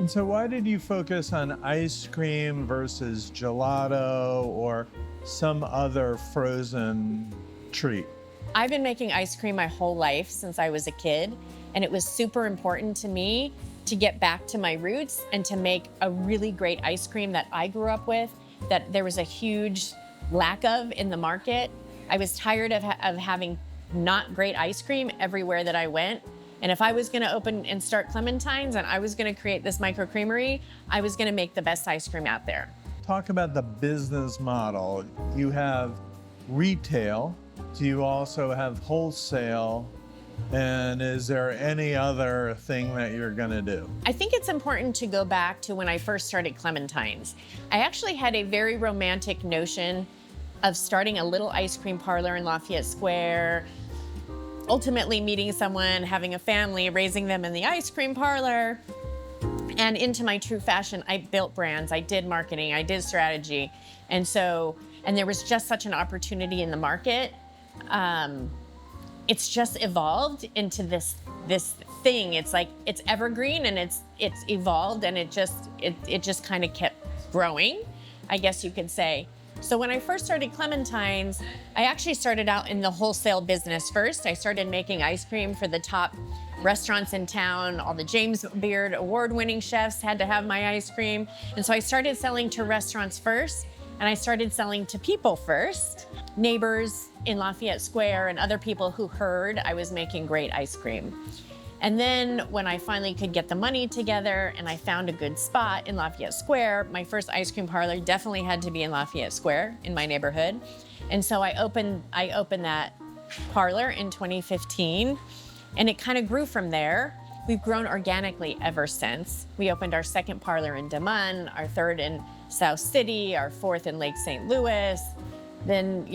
And so why did you focus on ice cream versus gelato or some other frozen treat? I've been making ice cream my whole life since I was a kid, and it was super important to me to get back to my roots and to make a really great ice cream that I grew up with, that there was a huge lack of in the market. I was tired of having not great ice cream everywhere that I went. And if I was gonna open and start Clementines and I was gonna create this micro creamery, I was gonna make the best ice cream out there. Talk about the business model. You have retail. Do you also have wholesale? And is there any other thing that you're gonna do? I think it's important to go back to when I first started Clementines. I actually had a very romantic notion of starting a little ice cream parlor in Lafayette Square, ultimately meeting someone, having a family, raising them in the ice cream parlor. And into my true fashion, I built brands, I did marketing, I did strategy. And there was just such an opportunity in the market. It's just evolved into this thing. It's like, it's evergreen and it's evolved, and it just kind of kept growing, I guess you could say. So when I first started Clementines, I actually started out in the wholesale business first. I started making ice cream for the top restaurants in town. All the James Beard award-winning chefs had to have my ice cream. And so I started selling to restaurants first, and I started selling to people first. Neighbors in Lafayette Square and other people who heard I was making great ice cream. And then when I finally could get the money together and I found a good spot in Lafayette Square, my first ice cream parlor definitely had to be in Lafayette Square in my neighborhood. And so I opened that parlor in 2015, and it kind of grew from there. We've grown organically ever since. We opened our second parlor in Des Moines, our third in South City, our fourth in Lake St. Louis. Then,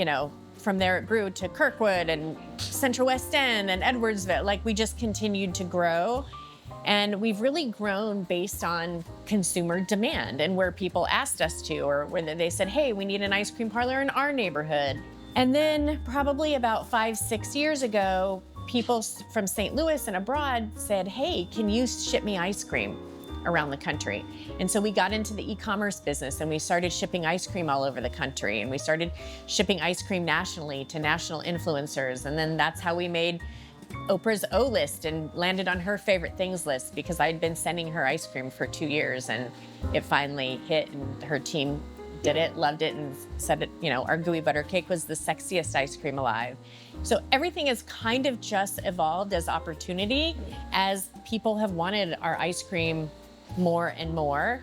from there it grew to Kirkwood and Central West End and Edwardsville. Like, we just continued to grow. And we've really grown based on consumer demand and where people asked us to, or whether they said, hey, we need an ice cream parlor in our neighborhood. And then probably about 5-6 years ago, people from St. Louis and abroad said, hey, can you ship me ice cream around the country? And so we got into the e-commerce business, and we started shipping ice cream all over the country, and we started shipping ice cream nationally to national influencers. And then that's how we made Oprah's O list and landed on her favorite things list, because I'd been sending her ice cream for 2 years, and it finally hit, and her team did it, loved it, and said it, our gooey butter cake was the sexiest ice cream alive. So everything has kind of just evolved as opportunity, as people have wanted our ice cream more and more.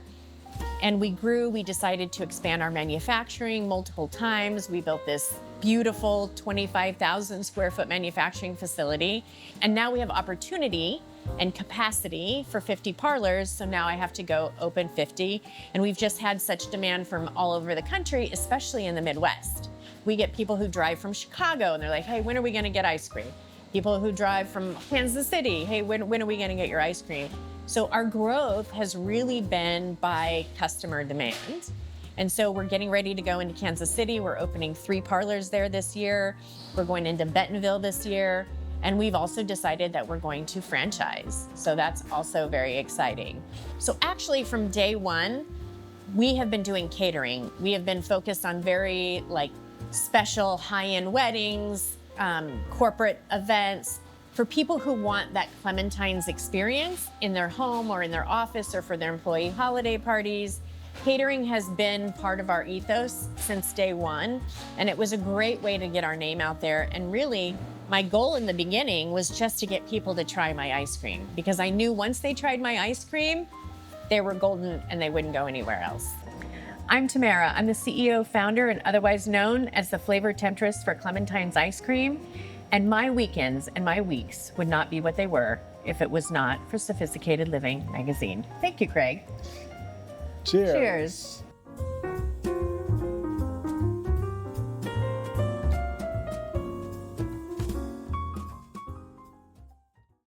And we grew. We decided to expand our manufacturing multiple times. We built this beautiful 25,000 square foot manufacturing facility. And now we have opportunity and capacity for 50 parlors. So now I have to go open 50. And we've just had such demand from all over the country, especially in the Midwest. We get people who drive from Chicago, and they're like, hey, when are we gonna get ice cream? People who drive from Kansas City, hey, when are we gonna get your ice cream? So our growth has really been by customer demand. And so we're getting ready to go into Kansas City. We're opening 3 parlors there this year. We're going into Bentonville this year. And we've also decided that we're going to franchise. So that's also very exciting. So actually from day one, we have been doing catering. We have been focused on very special high-end weddings, corporate events, for people who want that Clementines experience in their home or in their office or for their employee holiday parties. Catering has been part of our ethos since day one, and it was a great way to get our name out there. And really, my goal in the beginning was just to get people to try my ice cream, because I knew once they tried my ice cream, they were golden and they wouldn't go anywhere else. I'm Tamara. I'm the CEO, founder, and otherwise known as the flavor temptress for Clementines ice cream. And my weekends and my weeks would not be what they were if it was not for Sophisticated Living magazine. Thank you, Craig. Cheers. Cheers.